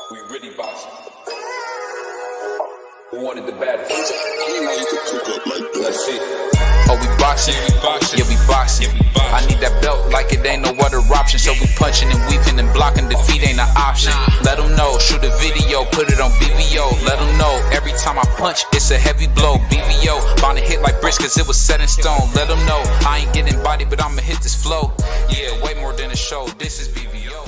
We really boxing. Who wanted the baddest? Let's see. Oh, we boxing? Yeah, we boxing. I need that belt like it ain't no other option. So we punching and weaving and blocking. Defeat ain't an option. Let them know. Shoot a video, put it on BVO. Let them know. Every time I punch, it's a heavy blow. BVO, bound to hit like bricks cause it was set in stone. Let them know. I ain't getting body, but I'ma hit this flow. Yeah, way more than a show. This is BVO.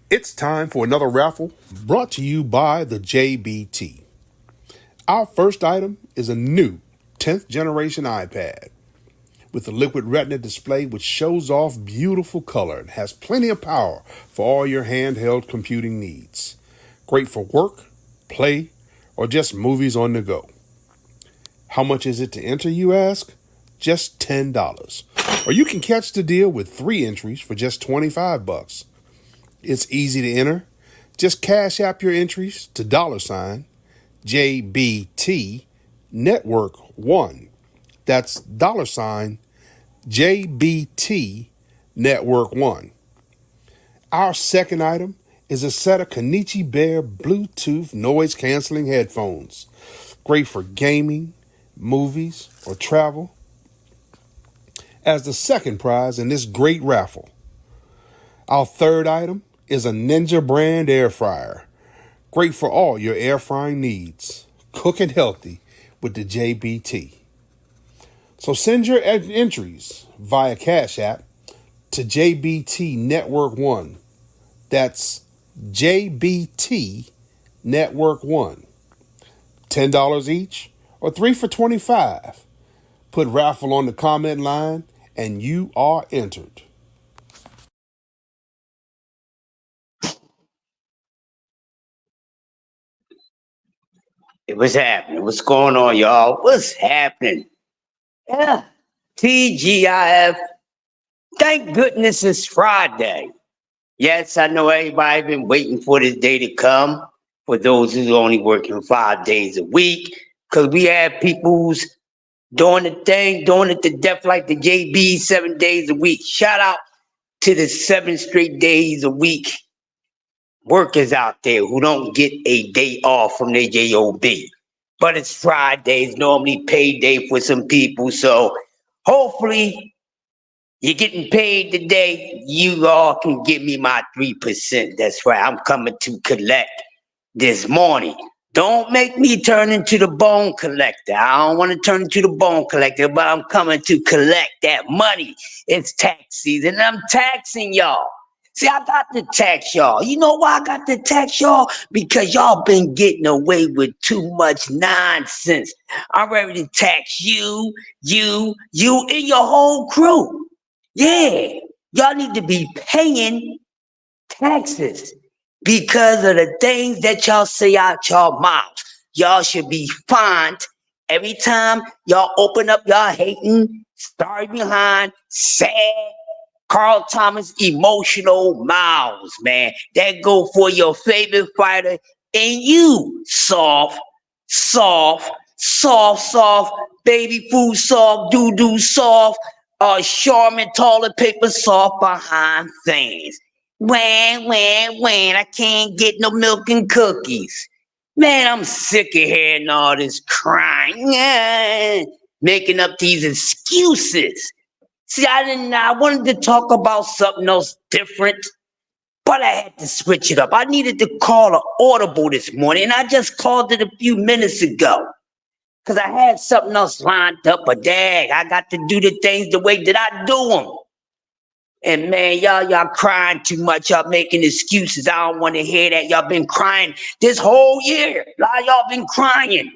It's time for another raffle brought to you by the JBT. Our first item is a new 10th generation iPad with a liquid retina display which shows off beautiful color and has plenty of power for all your handheld computing needs. Great for work, play, or just movies on the go. How much is it to enter, you ask? Just $10. Or you can catch the deal with 3 entries for just $25. It's easy to enter. Just cash app your entries to $JBT Network 1. That's $JBT Network 1. Our second item is a set of Konichi Bear Bluetooth noise canceling headphones. Great for gaming, movies, or travel. As the second prize in this great raffle. Our third item is a Ninja brand air fryer. Great for all your air frying needs. Cooking healthy with the JBT. So send your entries via Cash App to JBT Network 1. That's JBT Network 1. $10 each or 3 for $25. Put raffle on the comment line and you are entered. What's happening? What's going on, y'all? What's happening? Yeah, TGIF. Thank goodness it's Friday. Yes, I know everybody been waiting for this day to come. For those who's only working 5 days a week, because we have people who's doing the thing, doing it to death like the JB 7 days a week. Shout out to the 7 straight days a week workers out there who don't get a day off from their job. But it's Fridays, normally payday for some people. So hopefully you're getting paid today. You all can give me my 3%. That's right. I'm coming to collect this morning. Don't make me turn into the bone collector. I don't want to turn into the bone collector, but I'm coming to collect that money. It's tax season, and I'm taxing y'all. See, I got to tax y'all. You know why I got to tax y'all? Because y'all been getting away with too much nonsense. I'm ready to tax you, and your whole crew. Yeah, y'all need to be paying taxes because of the things that y'all say out y'all mouths. Y'all should be fined every time y'all open up y'all hating, sorry behind, sad, Carl Thomas emotional mouths, man. That go for your favorite fighter and you, soft, baby food soft, doo-doo soft, Charmin toilet paper soft behind things. When, I can't get no milk and cookies. Man, I'm sick of hearing all this crying, making up these excuses. See, I wanted to talk about something else different, but I had to switch it up. I needed to call an audible this morning, and I just called it a few minutes ago. Because I had something else lined up, but dang, I got to do the things the way that I do them. And man, y'all crying too much. Y'all making excuses. I don't want to hear that. Y'all been crying this whole year. Y'all been crying.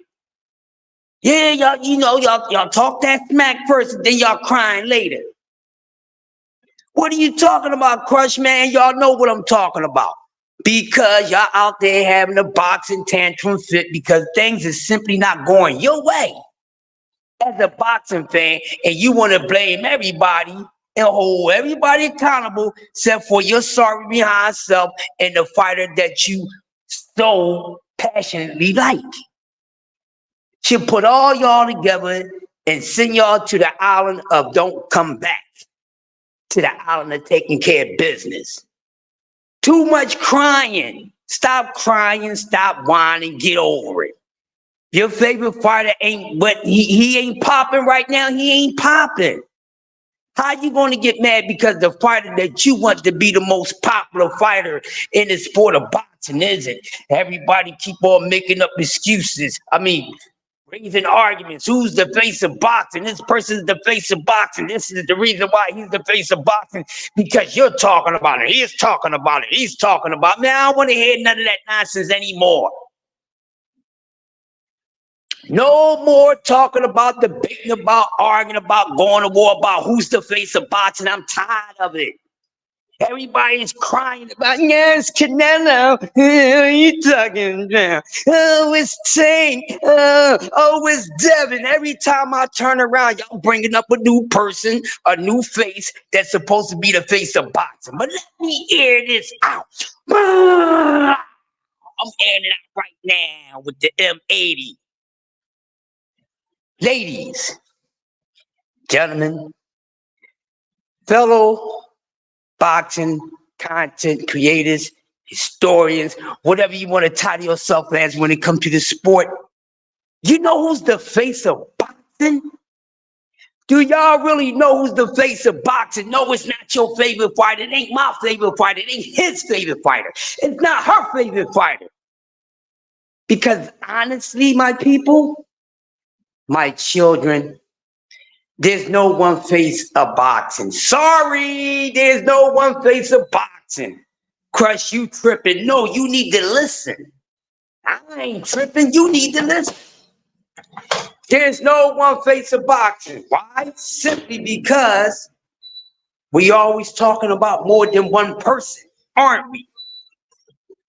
Yeah, y'all talk that smack first, and then y'all crying later. What are you talking about, Crush, man? Y'all know what I'm talking about. Because y'all out there having a boxing tantrum fit because things is simply not going your way. As a boxing fan, and you want to blame everybody and hold everybody accountable except for your sorry behind self and the fighter that you so passionately like. Should put all y'all together and send y'all to the island of don't come back. to the island of taking care of business. Too much crying. Stop crying, stop whining, get over it. Your favorite fighter ain't, but he ain't popping right now, he ain't popping. How you going to get mad because the fighter that you want to be the most popular fighter in the sport of boxing isn't? Everybody keep on making up excuses. I mean, raising arguments. Who's the face of boxing? This person's the face of boxing. This is the reason why he's the face of boxing, because you're talking about it. He's talking about it. He's talking about it. Man, I don't want to hear none of that nonsense anymore. No more talking about, debating about, arguing about, going to war about who's the face of boxing. I'm tired of it. Everybody's crying about, yes, Canelo. You talking about? Oh, it's Tank. Oh, it's Devin. Every time I turn around, y'all bringing up a new person, a new face that's supposed to be the face of boxing. But let me air this out. I'm airing it out right now with the M80. Ladies, gentlemen, fellow boxing content creators, historians, whatever you want to title yourself as when it comes to the sport, you know who's the face of boxing? Do y'all really know who's the face of boxing? No, it's not your favorite fighter. It ain't my favorite fighter. It ain't his favorite fighter. It's not her favorite fighter. Because honestly, my people, my children, there's no one face of boxing. Sorry, there's no one face of boxing. Crush, you tripping. No, you need to listen. I ain't tripping. You need to listen. There's no one face of boxing. Why? Simply because we always talking about more than one person, aren't we?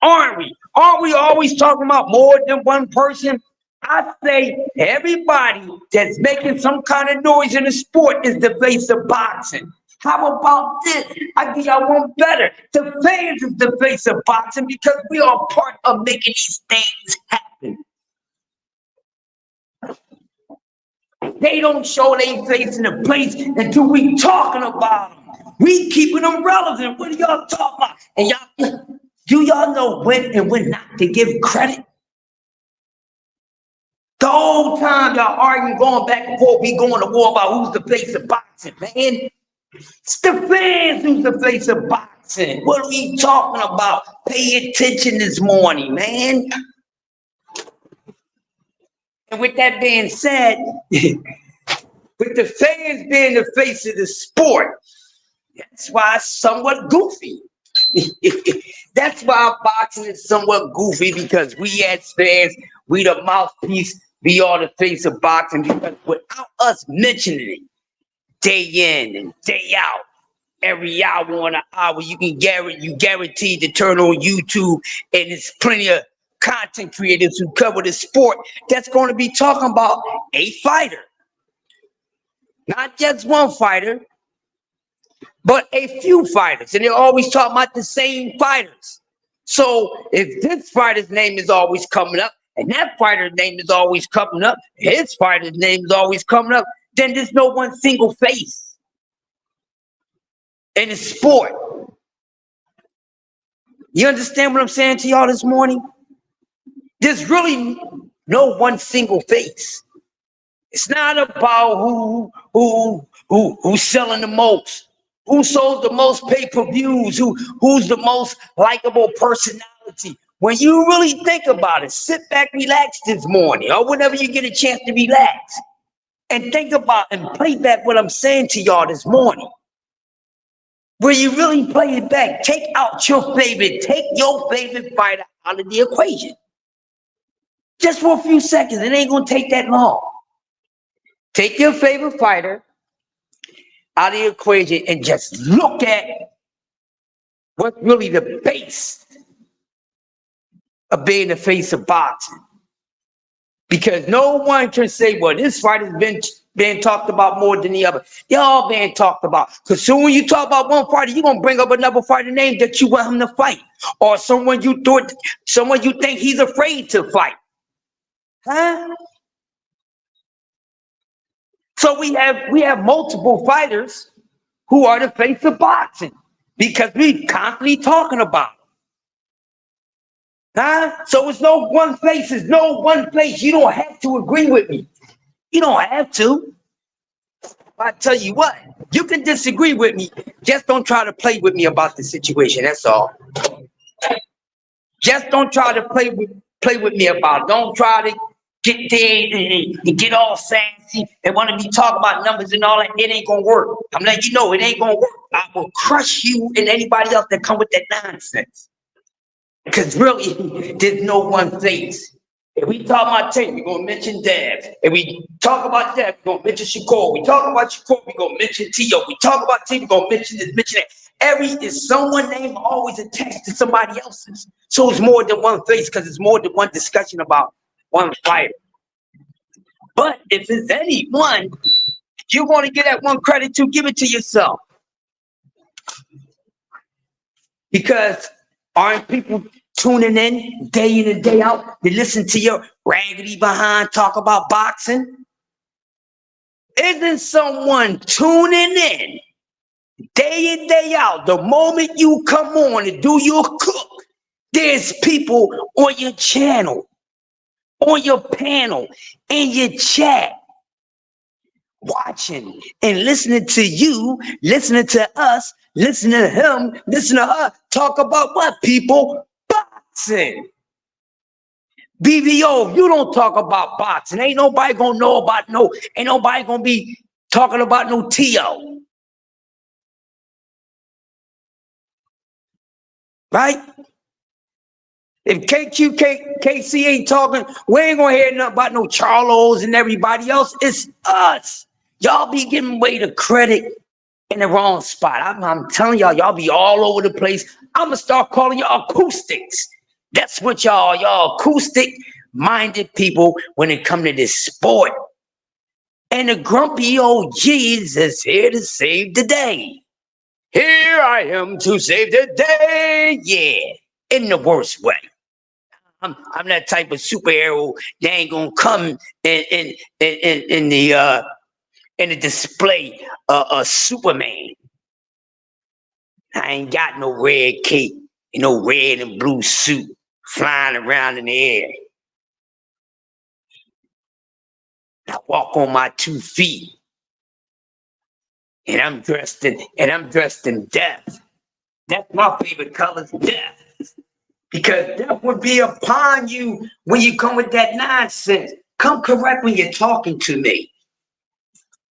Aren't we? Aren't we always talking about more than one person? I say everybody that's making some kind of noise in the sport is the face of boxing. How about this? I give y'all one better. The fans is the face of boxing because we are part of making these things happen. They don't show their face in the place until we talking about them. We keeping them relevant. What are y'all talking about? And y'all, do y'all know when and when not to give credit? The whole time y'all arguing, going back and forth, we going to war about who's the face of boxing, man. It's the fans who's the face of boxing. What are we talking about? Pay attention this morning, man. And with that being said, with the fans being the face of the sport, that's why it's somewhat goofy. That's why boxing is somewhat goofy, because we as fans, we the mouthpiece, we are the face of boxing, because without us mentioning it day in and day out, every hour on an hour, you guaranteed to turn on YouTube, and there's plenty of content creators who cover the sport that's going to be talking about a fighter. Not just one fighter, but a few fighters. And they're always talking about the same fighters. So if this fighter's name is always coming up, and that fighter's name is always coming up, his fighter's name is always coming up, then there's no one single face in the sport. You understand what I'm saying to y'all this morning? There's really no one single face. It's not about who's selling the most, who sold the most pay-per-views, who's the most likable personality. When you really think about it, sit back, relax this morning, or whenever you get a chance to relax, and think about and play back what I'm saying to y'all this morning. Where you really play it back, take your favorite fighter out of the equation. Just for a few seconds, it ain't gonna take that long. Take your favorite fighter out of the equation and just look at what's really the base of being the face of boxing. Because no one can say, well, this fighter's been talked about more than the other. They're all being talked about. Because soon when you talk about one fighter, you're going to bring up another fighter name that you want him to fight. Or someone you think he's afraid to fight. Huh? So we have multiple fighters who are the face of boxing because we constantly talking about them. Huh? So it's no one face, it's no one place. You don't have to agree with me. You don't have to. I tell you what, you can disagree with me. Just don't try to play with me about the situation. That's all. Just don't try to play with me about it. Don't try to get there and get all sassy and want to be talking about numbers and all that. It ain't gonna work. I'm letting you know it ain't gonna work. I will crush you and anybody else that come with that nonsense. Because really, there's no one face. If we talk about Tate, we're gonna mention Dab. If we talk about Dab, we're gonna mention Shakur. We talk about Shakur, we're gonna mention T.O. We talk about T, we're gonna mention this, mention that. Every is someone name always attached to somebody else's. So it's more than one face because it's more than one discussion about one fighter. But if it's any one, you're gonna get that one credit to give it to yourself. Because aren't people tuning in day in and day out to listen to your raggedy behind talk about boxing? Isn't someone tuning in day in, day out? The moment you come on and do your cook, there's people on your channel, on your panel, in your chat, watching and listening to you, listening to us, listening to him, listening to her talk about what, people? Boxing. BBO, you don't talk about boxing. Ain't nobody gonna know about ain't nobody gonna be talking about no T.O. Right? If KC ain't talking, we ain't gonna hear nothing about no Charlos and everybody else. It's us. Y'all be giving away the credit in the wrong spot. I'm telling y'all be all over the place. I'm gonna start calling y'all acoustics. That's what y'all acoustic-minded people when it come to this sport. And the grumpy old G's is here to save the day. Here I am to save the day. Yeah, in the worst way. I'm that type of superhero that ain't gonna come in the display Superman. I ain't got no red cape, no red and blue suit flying around in the air. I walk on my 2 feet, and I'm dressed in death. That's my favorite color, death. Because death would be upon you when you come with that nonsense. Come correct when you're talking to me.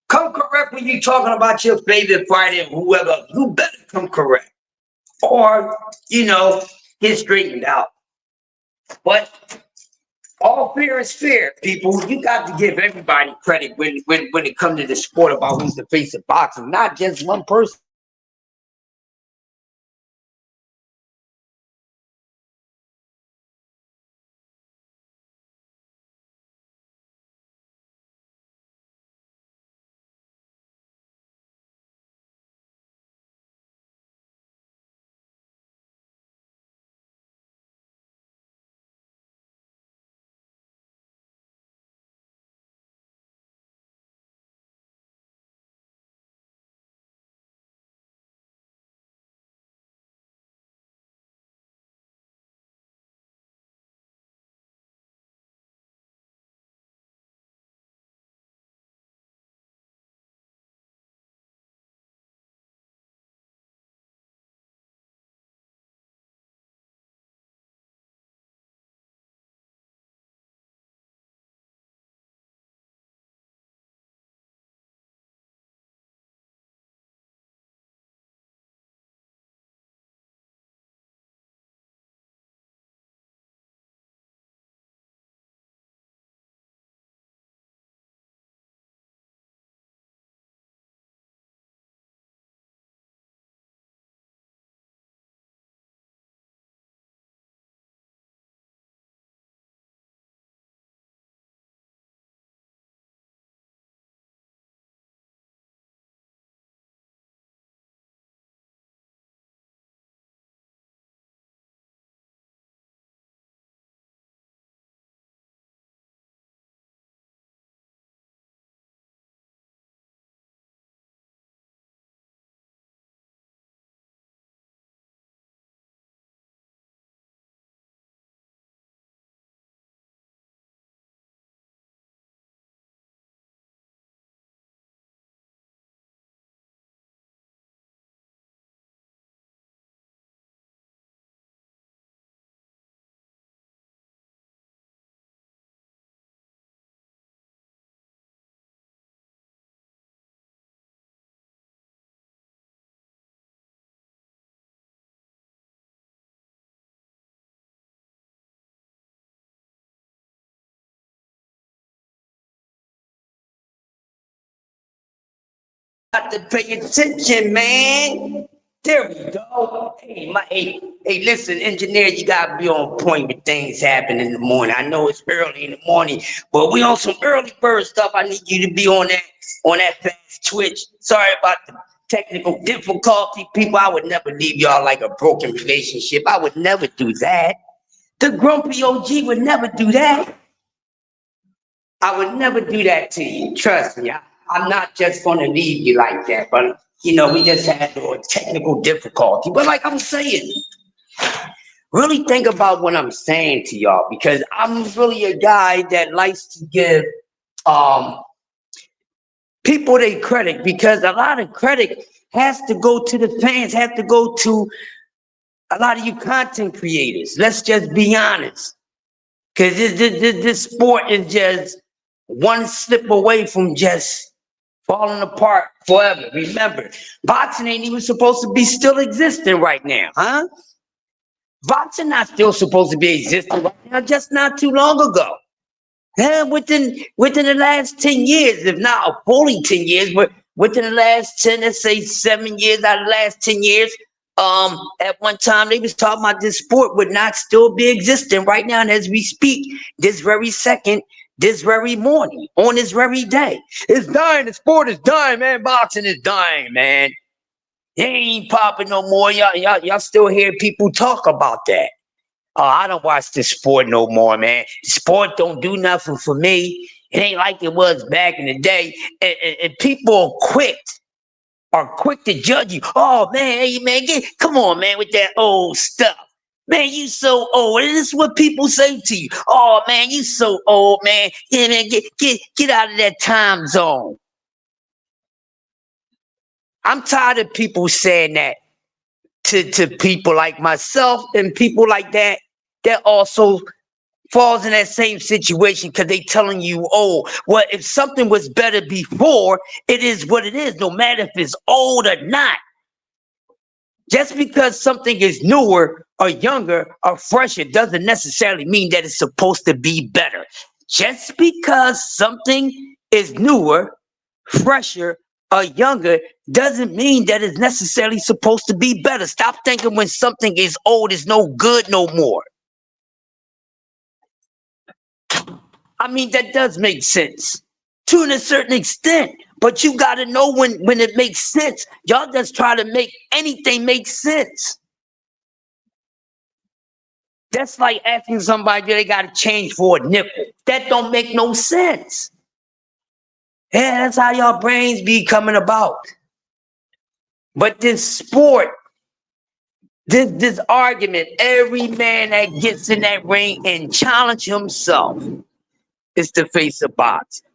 Come correct when you're talking about your favorite fighter, whoever. You better come correct. Or, get straightened out. But all fair is fair, people. You got to give everybody credit when it comes to the sport about who's the face of boxing, not just one person. Got to pay attention, man. There we go. Hey, listen, engineer, you gotta be on point with things happening in the morning. I know it's early in the morning, but we on some early bird stuff. I need you to be on that fast twitch. Sorry about the technical difficulty, people. I would never leave y'all like a broken relationship. I would never do that. The grumpy OG would never do that. I would never do that to you. Trust me. I'm not just gonna leave you like that, but we just had a little technical difficulty. But like I'm saying, really think about what I'm saying to y'all, because I'm really a guy that likes to give people their credit, because a lot of credit has to go to the fans, has to go to a lot of you content creators. Let's just be honest, because this sport is just one slip away from just falling apart forever. Remember, boxing ain't even supposed to be still existing right now, huh? Boxing not still supposed to be existing right now, just not too long ago. Within the last 10 years, if not fully 10 years, but within the last 10, let's say 7 years out of the last 10 years, at one time they was talking about this sport would not still be existing right now. And as we speak, this very second, this very morning, on this very day, it's dying. The sport is dying, man. Boxing is dying, man. It ain't popping no more. Y'all still hear people talk about that. Oh, I don't watch this sport no more, man. Sport don't do nothing for me. It ain't like it was back in the day. And people are quick to judge you. Oh man, hey man, come on, man, with that old stuff. Man, you so old. And this is what people say to you. Oh man, you so old, man. Yeah, man, get out of that time zone. I'm tired of people saying that to people like myself and people like that also falls in that same situation, because they telling you, oh, well, if something was better before, it is what it is, no matter if it's old or not. Just because something is newer or younger or fresher doesn't necessarily mean that it's supposed to be better. Just because something is newer, fresher, or younger doesn't mean that it's necessarily supposed to be better. Stop thinking when something is old, it's no good no more. I mean, that does make sense to a certain extent, but you got to know when it makes sense. Y'all just try to make anything make sense. That's like asking somebody they got to change for a nickel. That don't make no sense. Yeah, that's how y'all brains be coming about. But this sport, this argument, every man that gets in that ring and challenge himself is the face of boxing.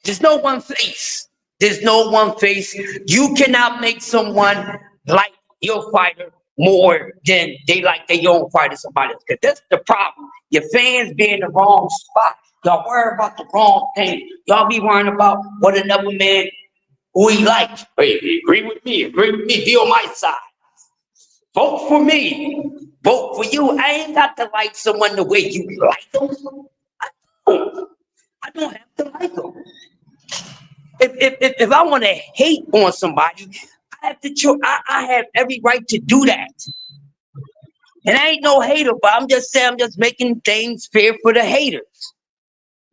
There's no one face. There's no one face. You cannot make someone like your fighter more than they like their own fighter, somebody else. Because that's the problem. Your fans be in the wrong spot. Y'all worry about the wrong thing. Y'all be worrying about what another man who he likes. Hey, agree with me. Be on my side. Vote for me. Vote for you. I ain't got to like someone the way you like them. I don't have to like them. If I want to hate on somebody, I have to. I have every right to do that. And I ain't no hater, but I'm just saying I'm just making things fair for the haters.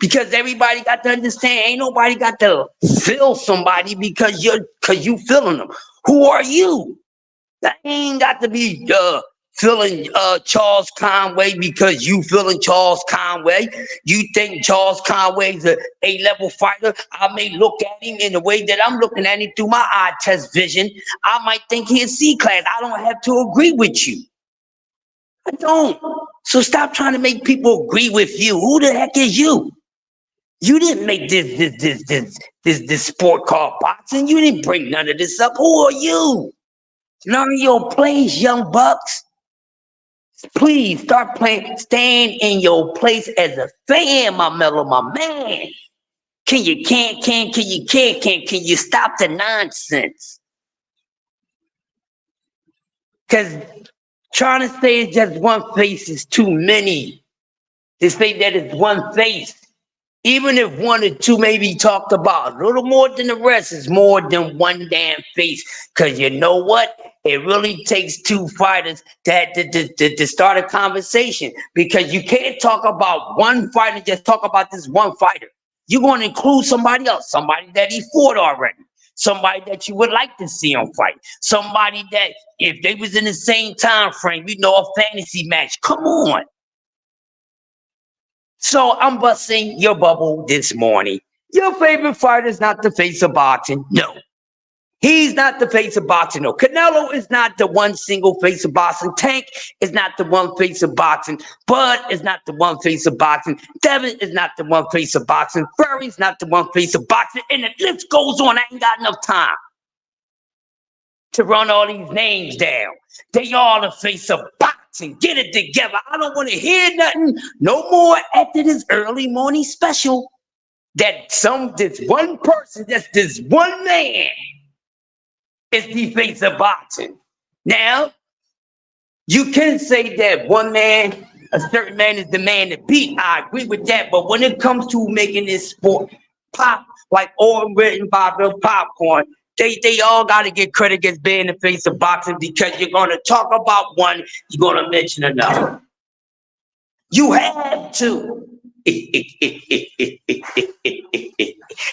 Because everybody got to understand, ain't nobody got to feel somebody because you feeling them. Who are you? That ain't got to be feeling Charles Conway because you feeling Charles Conway. You think Charles Conway's a A-level fighter. I may look at him in the way that I'm looking at him through my eye test vision. I might think he's C-class. I don't have to agree with you. I don't. So stop trying to make people agree with you. Who the heck is you? You didn't make this sport called boxing. You didn't bring none of this up. Who are you? Learn your place, young bucks. Please start playing, staying in your place as a fan, my mellow, my man. Can you stop the nonsense? Because trying to say it's just one face is too many. To say that it's one face Even if one or two maybe talked about a little more than the rest, is more than one damn face. Because you know what? It really takes two fighters to start a conversation. Because you can't talk about one fighter, just talk about this one fighter. You're going to include somebody else, somebody that he fought already, somebody that you would like to see him fight, somebody that if they was in the same time frame, a fantasy match. Come on. So I'm busting your bubble this morning. Your favorite fighter is not the face of boxing. No. He's not the face of boxing. No. Canelo is not the one single face of boxing. Tank is not the one face of boxing. Bud is not the one face of boxing. Devin is not the one face of boxing. Furry's not the one face of boxing. And the list goes on. I ain't got enough time to run all these names down. They all the face of boxing. Get it together. I don't want to hear nothing no more after this early morning special that this one person, that's this one man is the face of boxing. Now, you can say that one man, a certain man is the man to beat. I agree with that. But when it comes to making this sport pop like all written by Bill Popcorn, they all got to get credit as being the face of boxing, because you're going to talk about one, you're going to mention another. You have to.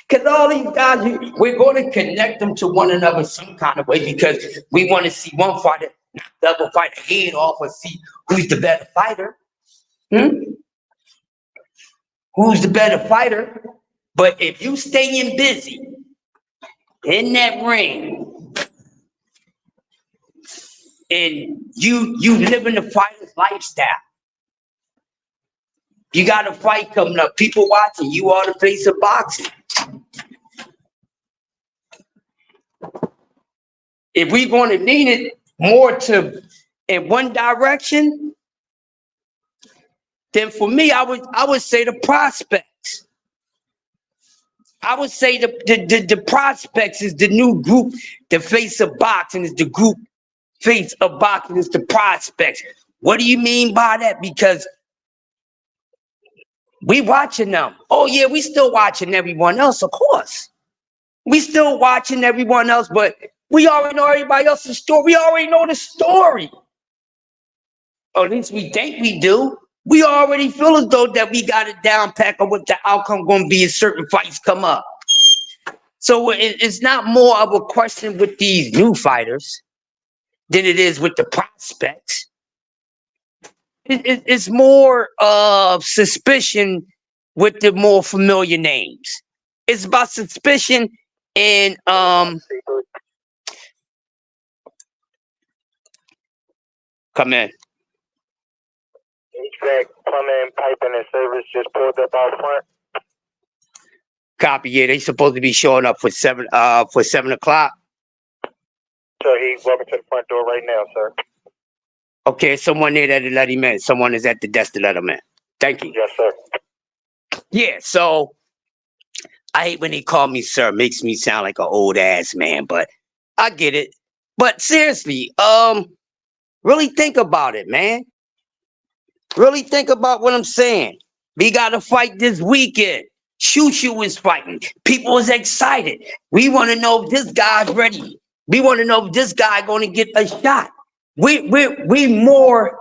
Because all these guys, we're going to connect them to one another some kind of way, because we want to see one fighter knock the other fighter head off and see who's the better fighter. Who's the better fighter? But if you staying busy in that ring and you living the fighter's lifestyle, you got a fight coming up, people watching, you are the face of boxing. If we're going to lean it more to in one direction, then for me, I would say the prospects. I would say the prospects is the new group. The face of boxing is the group. Face of boxing is the prospects. What do you mean by that? Because we watching them. Oh yeah, we still watching everyone else, of course. We still watching everyone else, but we already know everybody else's story. We already know the story. Or at least we think we do. We already feel as though that we got it down pack on what the outcome going to be as certain fights come up. So it's not more of a question with these new fighters than it is with the prospects. It's more of suspicion with the more familiar names. It's about suspicion and come in. HVAC, plumbing, piping, and service just pulled up out front. Copy. Yeah, they supposed to be showing up for 7 o'clock. So he's walking to the front door right now, sir. Okay, someone there that let him in. Someone is at the desk to let him in. Thank you. Yes, sir. Yeah, so I hate when they call me sir. Makes me sound like an old ass man, but I get it. But seriously, really think about it, man. Really think about what I'm saying. We got to fight this weekend. Shoo is fighting. People is excited. We want to know if this guy's ready. We want to know if this guy going to get a shot. We more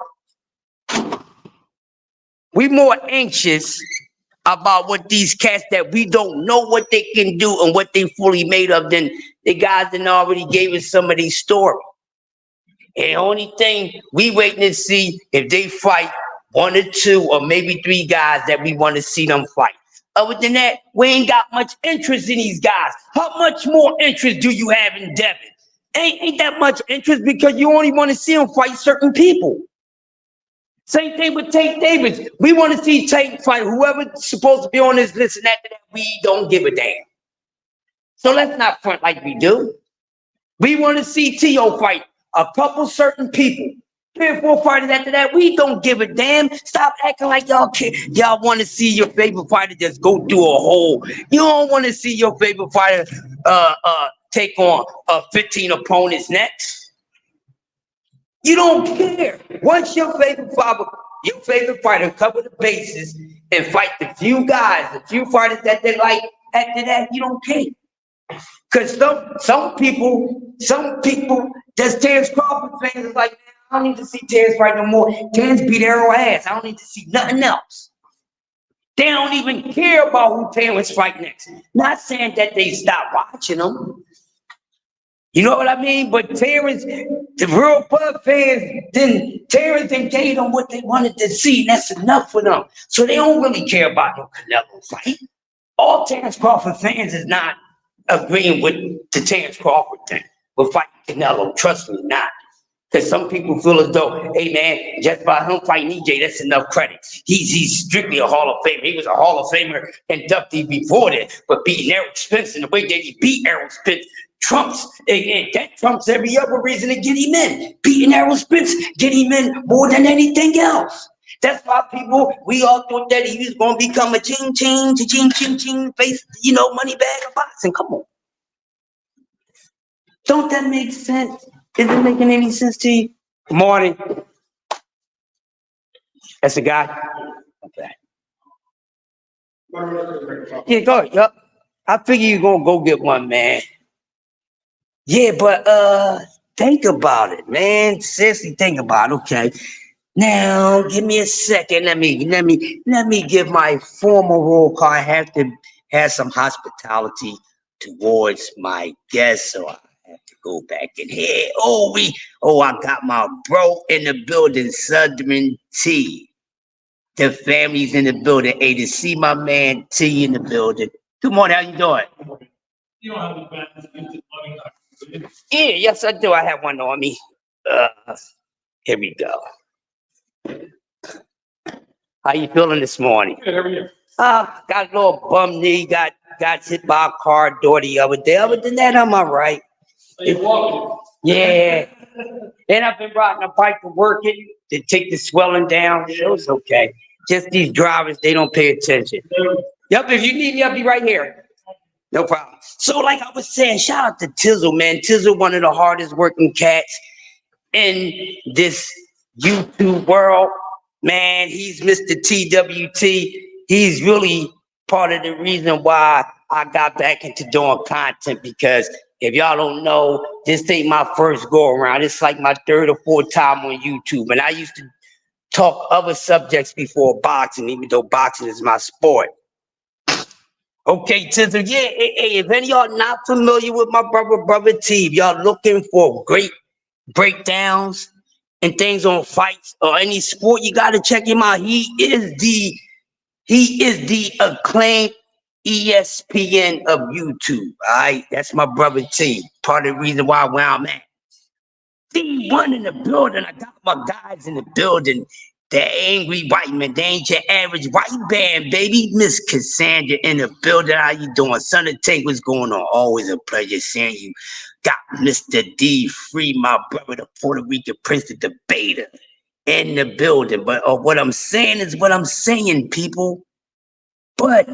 anxious about what these cats that we don't know what they can do and what they fully made of than the guys that already gave us some of these story. And the only thing we waiting to see if they fight 1 or 2 or maybe 3 guys that we want to see them fight. Other than that, we ain't got much interest in these guys. How much more interest do you have in Devin? Ain't that much interest, because you only want to see him fight certain people. Same thing with Tank Davis. We want to see Tank fight whoever's supposed to be on this list, and after that, we don't give a damn. So let's not front like we do. We want to see T.O. fight a couple certain people. 3 or 4 fighters after that, we don't give a damn. Stop acting like y'all want to see your favorite fighter just go through a hole. You don't want to see your favorite fighter take on 15 opponents next. You don't care. Once your favorite fighter, your favorite fighter, cover the bases and fight the few guys, the few fighters that they like. After that, you don't care. Because some people, that's Terrence Crawford fans is like, man, I don't need to see Terrence fight no more. Terrence beat Errol ass. I don't need to see nothing else. They don't even care about who Terrence fight next. Not saying that they stop watching them. You know what I mean? But Terrence, the real Bud fans, then Terrence and gave them what they wanted to see, and that's enough for them. So they don't really care about no Canelo fight. All Terrence Crawford fans is not agreeing with the Terrence Crawford thing. But fighting Canelo, trust me, not. Because some people feel as though, hey man, just by him fighting EJ, that's enough credit. He's strictly a Hall of Famer. He was a Hall of Famer inductee before that. But beating Errol Spence and the way that he beat Errol Spence trumps, and that trumps every other reason to get him in. Beating Errol Spence, get him in more than anything else. That's why we all thought that he was going to become a ching, face, money bag of boxing. Come on. Don't that make sense? Is it making any sense to you? Good morning. That's a guy? Okay. Yeah, go ahead. Yep. I figure you're going to go get one, man. Yeah, but think about it, man. Seriously, think about it. Okay. Now, give me a second. Let me give my formal roll call. I have to have some hospitality towards my guests, so I have to go back in here. I got my bro in the building, Southern T. The family's in the building. Hey, to see my man T in the building. Good morning. How you doing? You don't have a Yeah, yes, I do. I have one on me. Here we go. How you feeling this morning? Good, how are you? Got a little bum knee, got hit by a car door the other day. Other than that, I'm all right. You walking? Yeah. And I've been riding a bike to work it to take the swelling down. It was okay. Just these drivers, they don't pay attention. Yep, if you need me, I'll be right here. No problem. So like I was saying, shout out to Tizzle, man. Tizzle, one of the hardest working cats in this YouTube world. Man, he's Mr. TWT. He's really part of the reason why I got back into doing content, because if y'all don't know, this ain't my first go around. It's like my third or fourth time on YouTube. And I used to talk other subjects before boxing, even though boxing is my sport. Okay, Tizzle, yeah, hey, if any of y'all not familiar with my brother T, if y'all looking for great breakdowns and things on fights or any sport, you gotta check him out. He is the acclaimed ESPN of YouTube. All right, that's my brother T. Part of the reason why where I'm at. D1 in the building. I got my guys in the building. The angry white man, they ain't your average white band, baby. Miss Cassandra in the building. How you doing? Son of Tank, what's going on? Always a pleasure seeing you. Got Mr. D Free, my brother, the Puerto Rican Prince, the debater, in the building. But what I'm saying is what I'm saying, people. But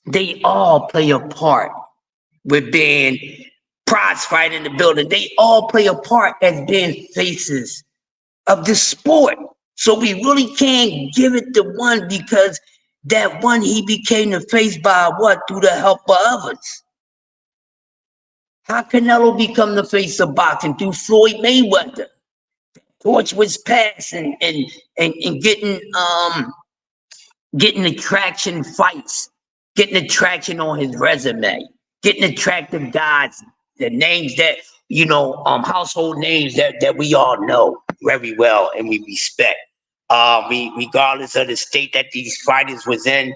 they all play a part with being prize fight in the building. They all play a part as being faces of the sport. So we really can't give it to one, because that one, he became the face by what? Through the help of others. How Canelo become the face of boxing? Through Floyd Mayweather. Torch was passed and getting attraction fights, getting attraction on his resume, getting attractive guys, the names that, household names that we all know very well and we respect. Regardless of the state that these fighters was in,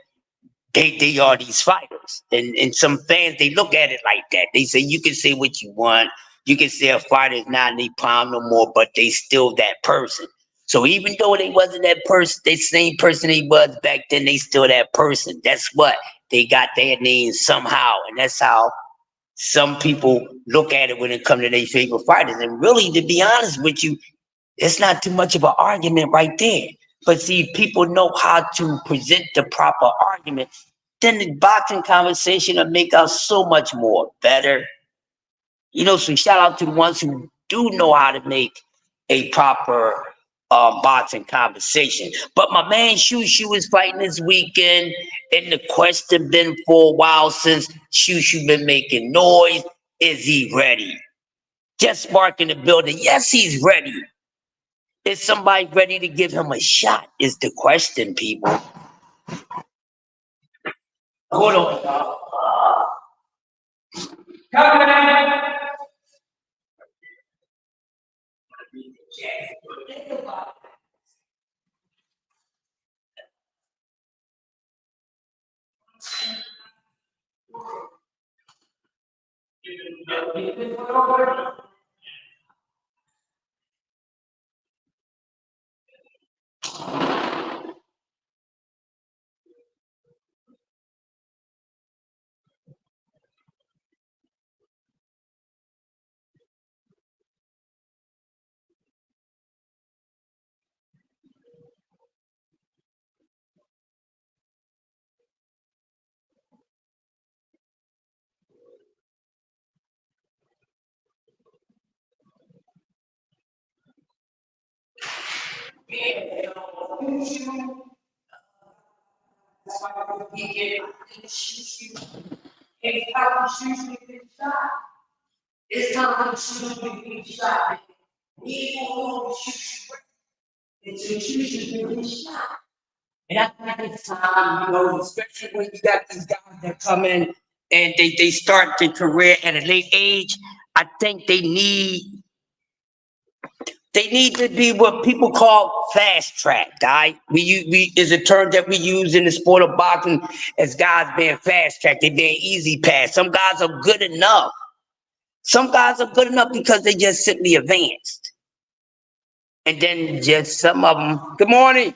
they are these fighters. And some fans, they look at it like that. They say, you can say what you want. You can say a fighter is not in their prime no more, but they still that person. So even though they wasn't that person, they same person they was back then, they still that person. That's what they got their name somehow. And that's how some people look at it when it comes to their favorite fighters. And really, to be honest with you, it's not too much of an argument right there. But see, if people know how to present the proper argument, then the boxing conversation will make us so much more better. So shout out to the ones who do know how to make a proper boxing conversation. But my man Shushu is fighting this weekend, and the question been for a while since Shushu been making noise. Is he ready? Just Mark in the building. Yes, he's ready. Is somebody ready to give him a shot? Is the question, people. Hold on, y'all. It's time to shoot the shot. We don't shoot. It's a shot. And I think it's time, you know, especially when you got these guys that come in and they start their career at a late age. I think they need to be what people call fast tracked. Right? We is a term that we use in the sport of boxing as guys being fast tracked. They being easy pass. Some guys are good enough. Some guys are good enough because they just simply advanced. And then just some of them, good morning.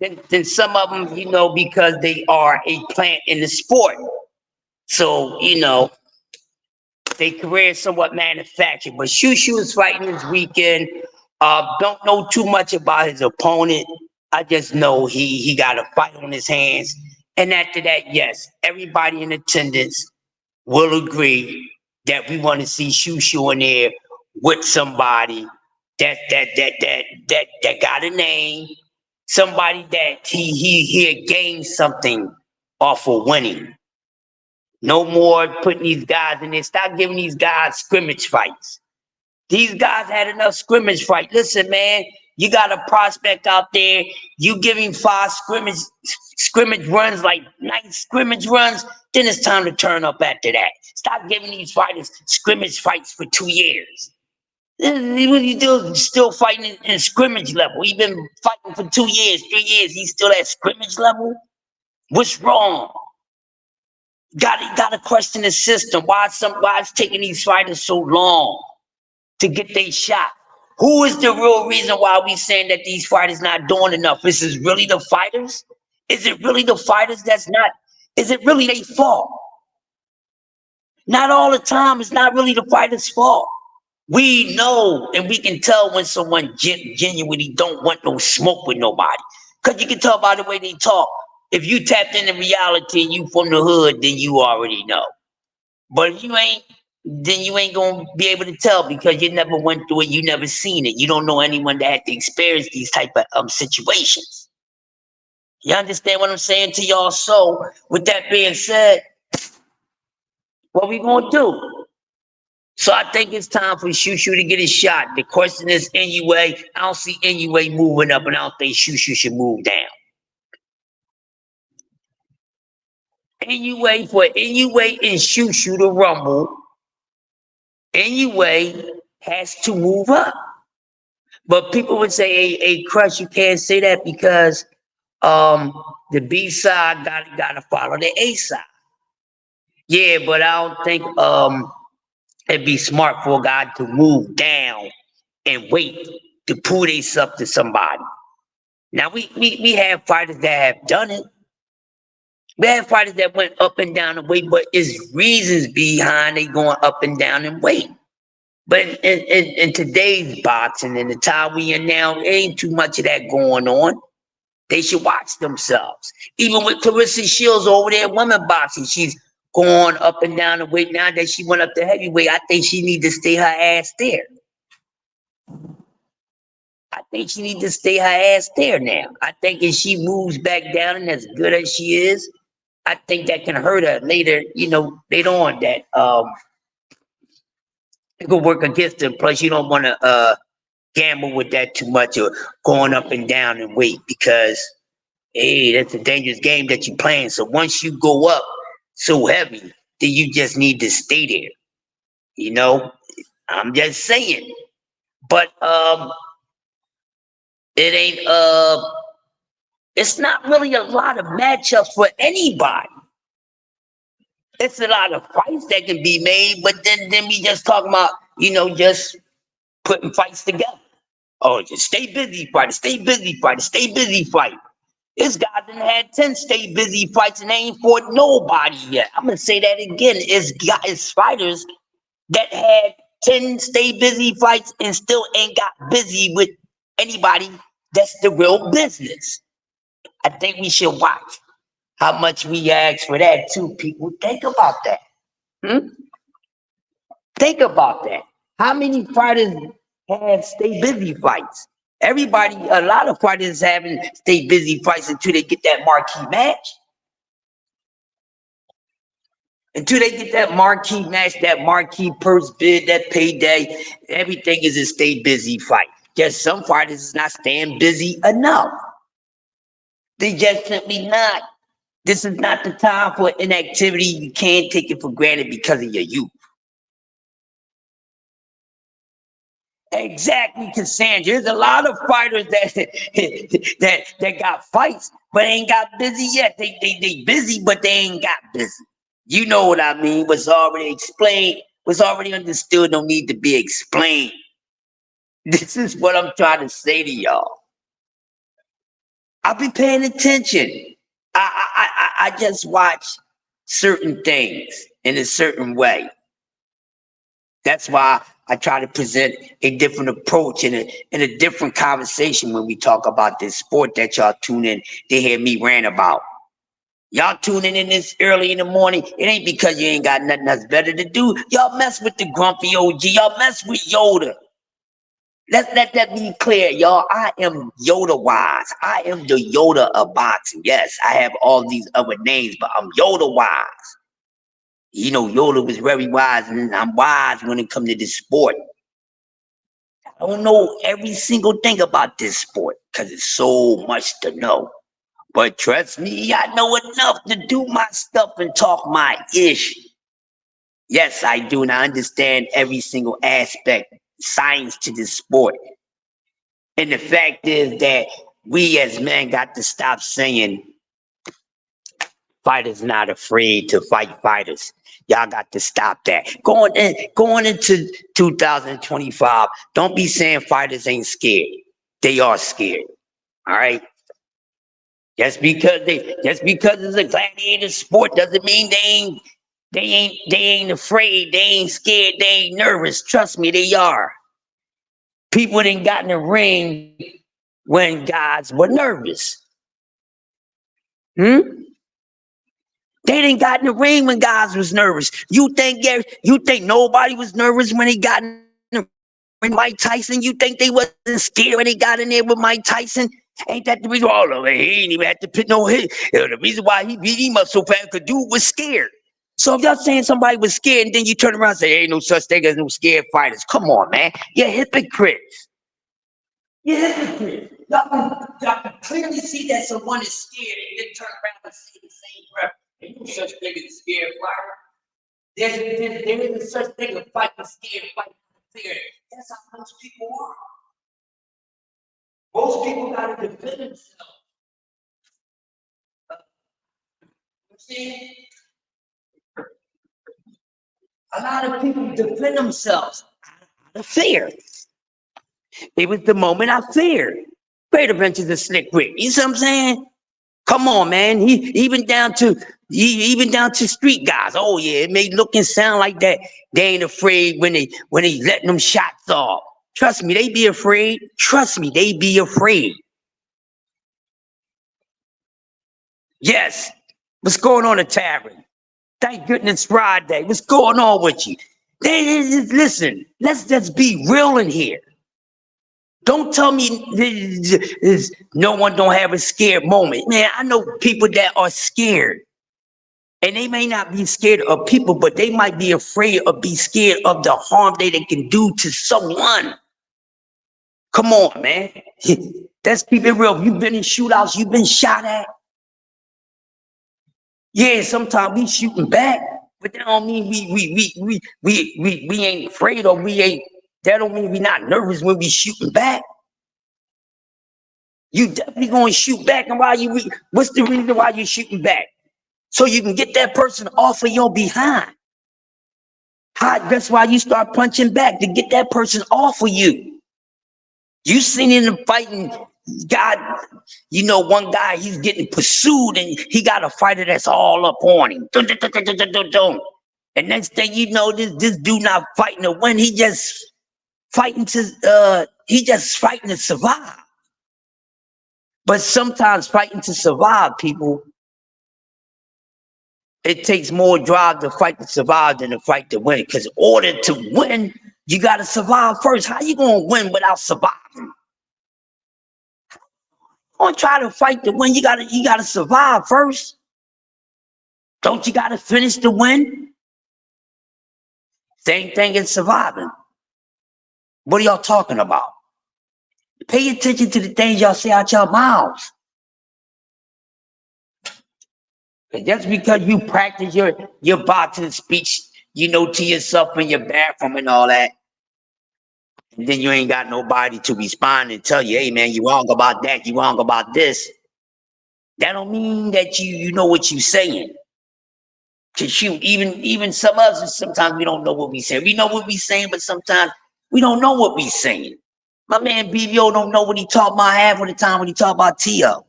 Then some of them, you know, because they are a plant in the sport. So, you know, their career is somewhat manufactured. But Shushu is fighting this weekend. Don't know too much about his opponent. I just know he got a fight on his hands. And after that, yes, everybody in attendance will agree that we want to see Shushu in there with somebody that got a name, somebody that he gained something off of winning. No more putting these guys in there. Stop giving these guys scrimmage fights. These guys had enough scrimmage fight. Listen, man, you got a prospect out there. You give him 5 scrimmage runs, like nice scrimmage runs, then it's time to turn up after that. Stop giving these fighters scrimmage fights for 2 years. What you do? Still fighting in scrimmage level. He's been fighting for 2 years, 3 years. He's still at scrimmage level. What's wrong? Gotta question the system. Why it's taking these fighters so long to get their shot? Who is the real reason why we saying that these fighters not doing enough? Is it really the fighters? Is it really the fighters that's not? Is it really their fault? Not all the time. It's not really the fighters' fault. We know and we can tell when someone genuinely don't want no smoke with nobody. Because you can tell by the way they talk. If you tapped into reality and you from the hood, then you already know. But if you ain't, then you ain't gonna be able to tell because you never went through it, you never seen it. You don't know anyone that had to experience these type of situations. You understand what I'm saying to y'all? So with that being said, what we gonna do? So I think it's time for Shushu to get his shot. The question is NUA. I don't see NUA moving up, and I don't think Shushu should move down. NUA for NUA and Shushu to rumble. NUA has to move up. But people would say, hey, Crush, you can't say that because the B side gotta follow the A side. Yeah, but I don't think it'd be smart for a guy to move down and wait to prove themselves to somebody. Now we have fighters that have done it. We have fighters that went up and down the weight, but it's reasons behind they going up and down in weight. But in today's boxing and the time we in now, there ain't too much of that going on. They should watch themselves. Even with Clarissa Shields over there in women boxing, she's going up and down the weight. Now that she went up to heavyweight, I think she need to stay her ass there. I think she needs to stay her ass there now. I think if she moves back down and as good as she is, I think that can hurt her later, later on that it could work against her. Plus, you don't want to gamble with that too much or going up and down in weight because hey, that's a dangerous game that you're playing. So once you go up so heavy, then you just need to stay there. I'm just saying. But it ain't it's not really a lot of matchups for anybody. It's a lot of fights that can be made, but then we just talking about, just putting fights together. Oh, just stay busy fighter, stay busy fighter, stay busy fight. This guy done had 10 stay busy fights and they ain't fought nobody yet. I'm gonna say that again. It's fighters that had 10 stay busy fights and still ain't got busy with anybody that's the real business. I think we should watch how much we ask for that too, people. Think about that. Think about that. How many fighters have stay busy fights? A lot of fighters having stay busy fights until they get that marquee match. Until they get that marquee match, that marquee purse bid, that payday, everything is a stay busy fight. Just some fighters is not staying busy enough. They just simply not. This is not the time for inactivity. You can't take it for granted because of your youth. Exactly, Cassandra. There's a lot of fighters that got fights, but ain't got busy yet. They busy, but they ain't got busy. You know what I mean? What's already explained, what's already understood, don't need to be explained. This is what I'm trying to say to y'all. I'll be paying attention. I just watch certain things in a certain way. That's why I try to present a different approach and a different conversation when we talk about this sport that y'all tune in to hear me rant about. Y'all tuning in this early in the morning, it ain't because you ain't got nothing else better to do. Y'all mess with the grumpy OG. Y'all mess with Yoda. Let's let that be clear, y'all. I am Yoda-wise. I am the Yoda of boxing. Yes, I have all these other names, but I'm Yoda-wise. Yoda was very wise, and I'm wise when it comes to this sport. I don't know every single thing about this sport because it's so much to know. But trust me, I know enough to do my stuff and talk my ish. Yes, I do, and I understand every single aspect, science to this sport. And the fact is that we as men got to stop saying fighters not afraid to fight fighters. Y'all got to stop that. Going into 2025, don't be saying fighters ain't scared. They are scared. All right. Just because it's a gladiator sport doesn't mean they ain't afraid. They ain't scared. They ain't nervous. Trust me, they are. People didn't got in the ring when guys were nervous. They didn't got in the ring when guys was nervous. You think nobody was nervous when they got in the ring? Mike Tyson, you think they wasn't scared when they got in there with Mike Tyson? Ain't that the reason? Oh, he ain't even had to put no hit. The reason why he beat him up so fast because dude was scared. So if y'all saying somebody was scared and then you turn around and say, ain't no such thing as no scared fighters. Come on, man. You're hypocrites. You're hypocrites. Y'all can clearly see that someone is scared and then turn around and say the same breath. Ain't no such thing as a scared fighter. There isn't such thing as fighting scared, fighting fear. That's how most people are. Most people got to defend themselves. See? A lot of people defend themselves out of fear. It was the moment I feared. Great Adventures of Slick Rick. You see what I'm saying? Come on, man. Even down to street guys. Oh yeah, it may look and sound like that. They ain't afraid when they letting them shots off. Trust me, they be afraid. Trust me, they be afraid. Yes. What's going on at Tavern? Thank goodness Friday. What's going on with you? Listen, let's just be real in here. Don't tell me no one don't have a scared moment. Man, I know people that are scared. And they may not be scared of people, but they might be afraid or be scared of the harm they can do to someone. Come on, man. Let's keep it real. You've been in shootouts, you've been shot at. Yeah, sometimes we shooting back, but that don't mean we ain't afraid or that don't mean we not nervous when we shooting back. You definitely gonna shoot back, and what's the reason why you shooting back? So you can get that person off of your behind. That's why you start punching back, to get that person off of you. You seen in the fighting, God, you know, one guy, he's getting pursued and he got a fighter that's all up on him. Dun, dun, dun, dun, dun, dun, dun. And next thing you know, this dude not fighting to win. He just fighting to survive. But sometimes fighting to survive, people, it takes more drive to fight to survive than to fight to win. Because in order to win, you got to survive first. How you going to win without surviving? Don't try to fight to win. You gotta survive first. Don't you gotta finish the win? Same thing in surviving. What are y'all talking about? Pay attention to the things y'all say out your mouths. Just because you practice your boxing speech, you know, to yourself in your bathroom and all that, and then you ain't got nobody to respond and tell you, hey man, you wrong about that, you wrong about this. That don't mean that you know what you're saying. To shoot, even some of us, sometimes we don't know what we saying. We know what we saying, but sometimes we don't know what we saying. My man BBO don't know what he talk about half of the time when he talk about T.O.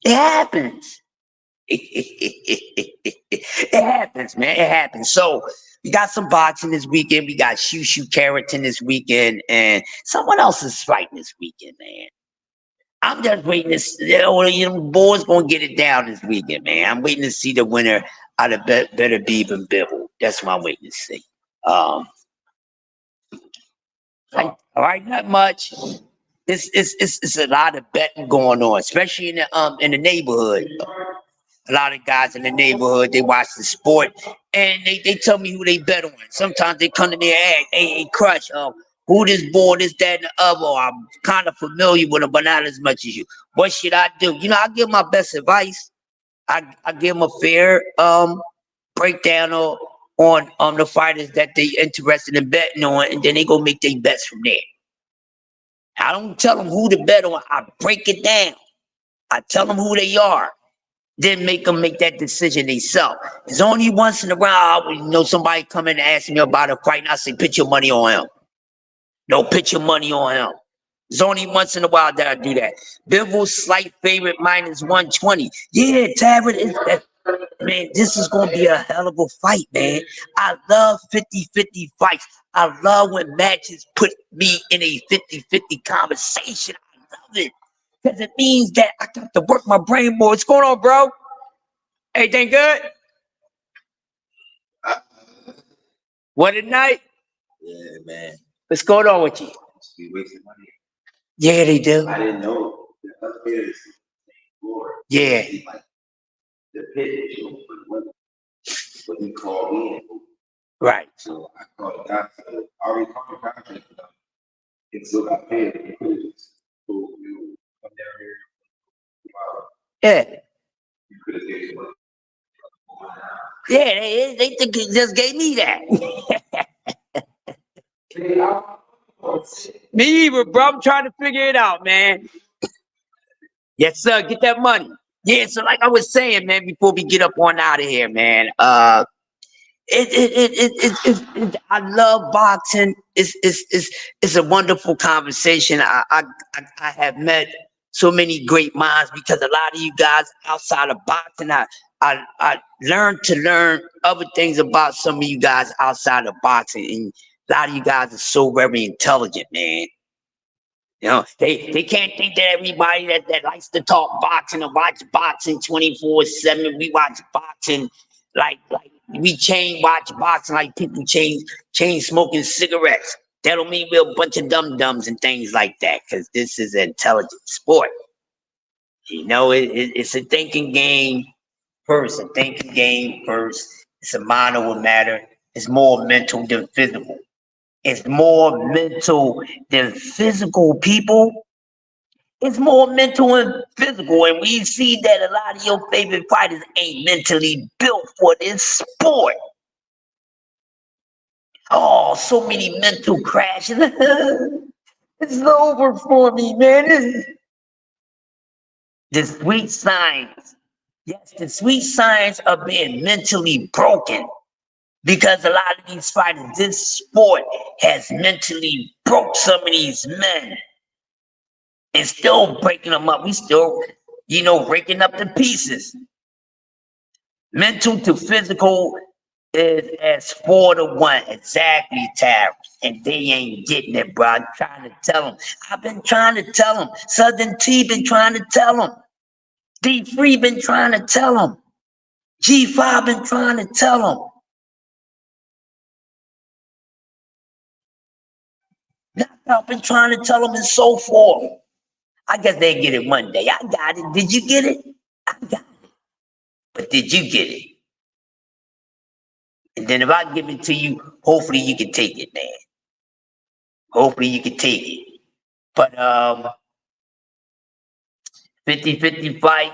It happens. It happens, man. It happens. So we got some boxing this weekend. We got Shushu Carrington this weekend, and someone else is fighting this weekend, man. I'm just waiting to see. You know, boys gonna get it down this weekend, man. I'm waiting to see the winner out of Better Beeb and Bibble. That's what I'm waiting to see. All right, not much. It's a lot of betting going on, especially in the neighborhood. A lot of guys in the neighborhood, they watch the sport and they tell me who they bet on. Sometimes they come to me and ask, hey, Crush, who this boy, this, that, and the other. I'm kind of familiar with them, but not as much as you. What should I do? You know, I give my best advice. I give them a fair breakdown on the fighters that they interested in betting on, and then they go make their bets from there. I don't tell them who to bet on. I break it down. I tell them who they are. Then make them make that decision themselves. It's only once in a while, you know, somebody come in and ask me about a fight, and I say, put your money on him. No, put your money on him. It's only once in a while that I do that. Bivol slight favorite -120. Yeah, Tavern, man, this is going to be a hell of a fight, man. I love 50-50 fights. I love when matches put me in a 50-50 conversation. I love it. Because it means that I got to work my brain more. What's going on, bro? Everything good? What at night? Yeah, man. What's going on with you? We wasting money. Yeah, they do. I didn't know the elevators floor. Yeah. Like the pit but he called in. Right. So I called the guy. So I already called the contract. It still got paid. So you come down here. Yeah. You could have taken money. Yeah, they think he just gave me that. Me either, bro. I'm trying to figure it out, man. Yes, sir. Get that money. Yeah, so like I was saying, man, before we get up on out of here, man. I love boxing. It's a wonderful conversation. I have met so many great minds because a lot of you guys outside of boxing, I learned to learn other things about some of you guys outside of boxing, and a lot of you guys are so very intelligent, man. You know, they can't think that everybody that likes to talk boxing and watch boxing 24/7. We watch boxing like we watch boxing like people chain smoking cigarettes. That don't mean we're a bunch of dum-dums and things like that, because this is an intelligent sport. You know, it's a thinking game first, It's a mind over matter. It's more mental than physical. It's more mental than physical, people. It's more mental and physical. And we see that a lot of your favorite fighters ain't mentally built for this sport. Oh, so many mental crashes. It's over for me, man. The sweet signs. Yes, the sweet signs of being mentally broken. Because a lot of these fighters, this sport has mentally broke some of these men. And still breaking them up. We still, breaking up the pieces. Mental to physical is as 4-1. Exactly, Tara. And they ain't getting it, bro. I'm trying to tell them. I've been trying to tell them. Southern T been trying to tell them. D3 been trying to tell them. G5 been trying to tell them. Knockout been trying to tell them and so forth. I guess they get it one day. I got it. Did you get it? I got it. But did you get it? And then if I give it to you, hopefully you can take it, man. Hopefully you can take it. But 50-50 fight,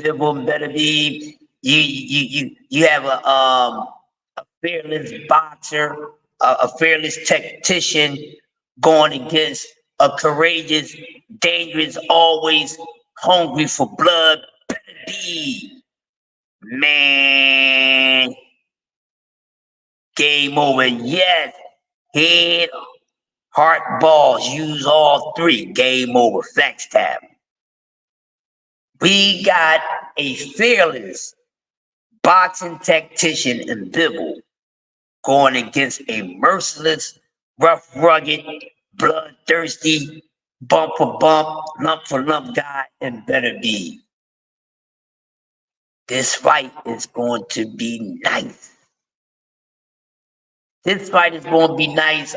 Bivol better be you have a fearless boxer, a fearless tactician going against a courageous, dangerous, always hungry for blood. Better be, man. Game over. Yes. Head, heart, balls. Use all three. Game over. Facts tab. We got a fearless boxing tactician in Bivol going against a merciless, rough, rugged, bloodthirsty, bump for bump, lump for lump guy and Better Be. This fight is going to be nice. This fight is going to be nice.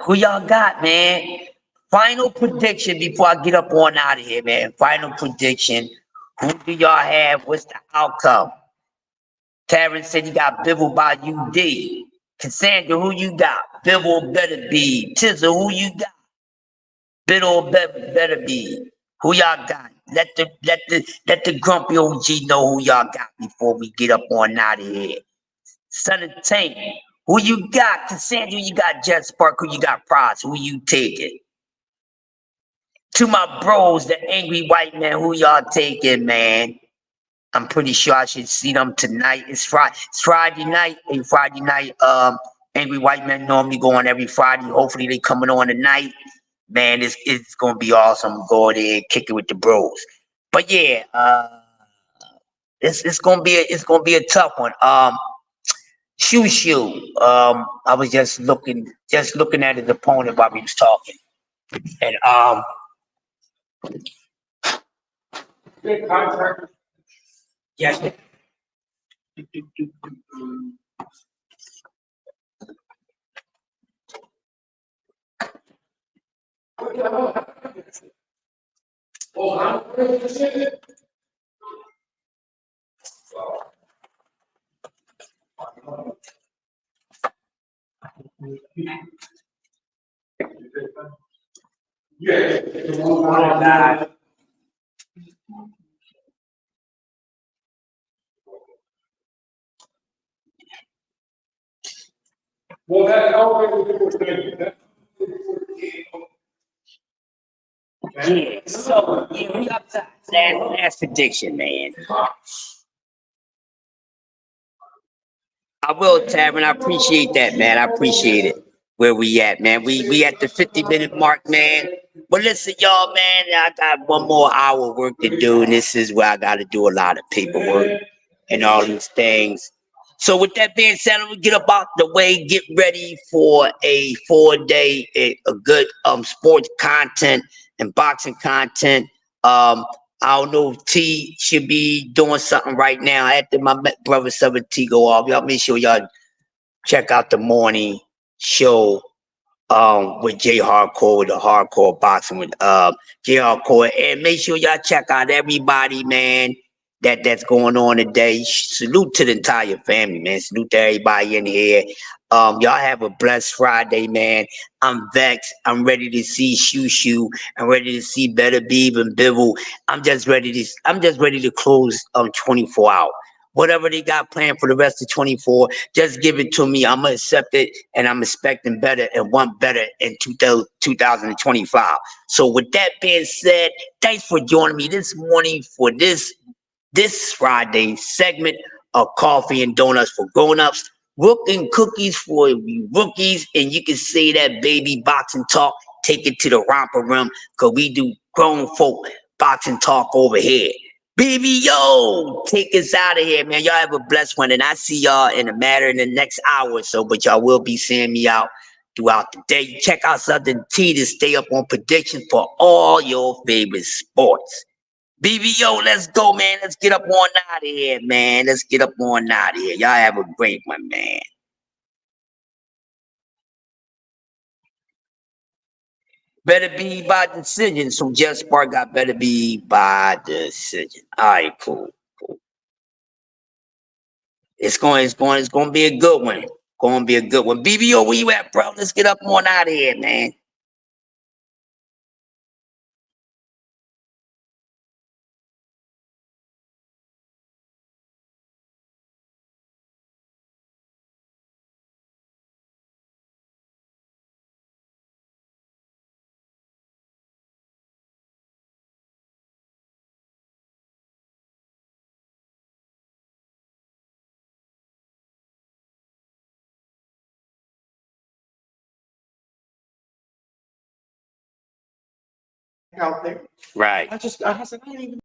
Who y'all got, man? Final prediction before I get up on out of here, man. Final prediction. Who do y'all have? What's the outcome? Taryn said you got Bivol by UD. Cassandra, who you got? Bivol Better Be. Tizzle, who you got? Bivol Better Be. Who y'all got? Let the grumpy OG know who y'all got before we get up on out of here. Son of Tank, who you got? Cassandra, you got Jet Spark, who you got Prize, who you taking? To my bros, the angry white man, who y'all taking, man? I'm pretty sure I should see them tonight. It's Friday night. A Friday night, angry white men normally go on every Friday. Hopefully they coming on tonight. Man, it's gonna be awesome. Go there and kick it with the bros. But yeah, it's gonna be a tough one. Shoo. I was just looking at his opponent while we was talking. And yes. Well, that's always Yeah, so we up to last prediction, man. I will, Tavern. I appreciate that, man. I appreciate it. Where we at, man? We at the 50-minute mark, man. But listen, y'all, man, I got one more hour work to do, and this is where I got to do a lot of paperwork and all these things. So with that being said, I'm gonna get up out the way, get ready for a 4-day, a good sports content and boxing content. I don't know if T should be doing something right now. After my brother 7 T go off, y'all make sure y'all check out the morning show with Jay Hardcore, with the Hardcore Boxing with Jay Hardcore, and make sure y'all check out everybody, man, that's going on today. Salute to the entire family, man. Salute to everybody in here. Y'all have a blessed Friday, man. I'm vexed. I'm ready to see Shoo. I'm ready to see Better Beeb and Bibble. I'm just ready to close 24 out. Whatever they got planned for the rest of 24, just give it to me. I'm gonna accept it, and I'm expecting better and want better in 2025. So with that being said, thanks for joining me this morning for this Friday segment of Coffee and Donuts for grown-ups, Rook and Cookies for rookies, and you can say that baby boxing talk, take it to the romper room, because we do grown folk boxing talk over here. BBO, take us out of here, man. Y'all have a blessed one, and I see y'all in the next hour or so, but y'all will be seeing me out throughout the day. Check out Southern T to stay up on predictions for all your favorite sports. BBO, let's go, man. Let's get up on out of here, man. Let's get up on out of here. Y'all have a great one, man. Better be by decision. So Jeff Spark got better be by decision. All right, cool. It's going to be a good one. Going to be a good one. BBO, where you at, bro? Let's get up on out of here, man. Out there. Right. I said, I didn't even.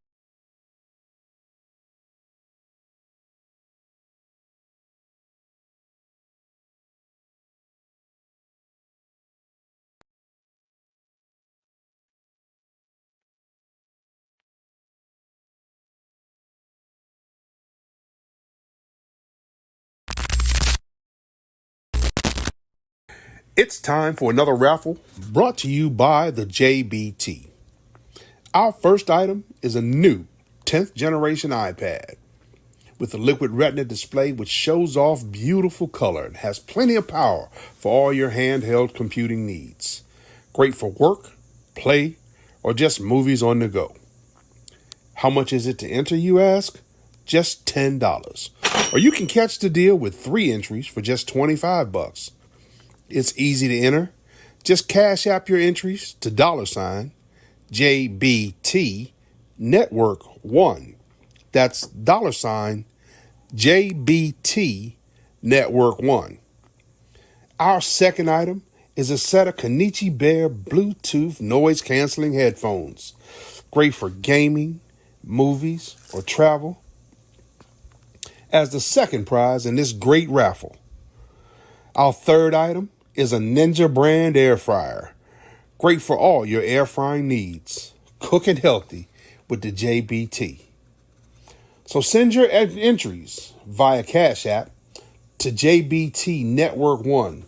It's time for another raffle brought to you by the JBT. Our first item is a new 10th generation iPad with a liquid retina display which shows off beautiful color and has plenty of power for all your handheld computing needs. Great for work, play, or just movies on the go. How much is it to enter, you ask? Just $10. Or you can catch the deal with 3 entries for just $25. It's easy to enter. Just cash app your entries to $JBT Network 1. That's $JBT Network 1. Our second item is a set of Kenichi Bear Bluetooth noise canceling headphones. Great for gaming, movies, or travel. As the second prize in this great raffle. Our third item is a Ninja brand air fryer. Great for all your air frying needs. Cooking healthy with the JBT. So send your entries via Cash App to JBT Network 1.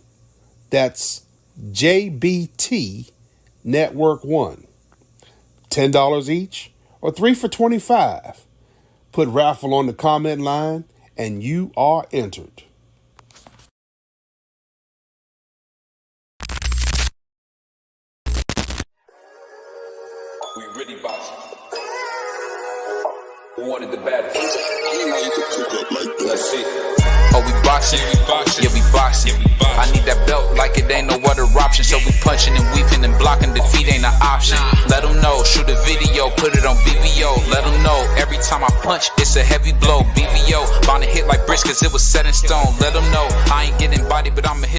That's JBT Network 1. $10 each or 3 for $25. Put raffle on the comment line and you are entered. We really boxing. Who wanted the baddest? Let's see. Oh, we boxing? Yeah, we boxing. I need that belt like it ain't no other option. So we punching and weaving and blocking. Defeat ain't an option. Let them know. Shoot a video, put it on BBO. Let them know. Every time I punch, it's a heavy blow. BBO, bound to hit like bricks cause it was set in stone. Let them know. I ain't getting body, but I'ma hit.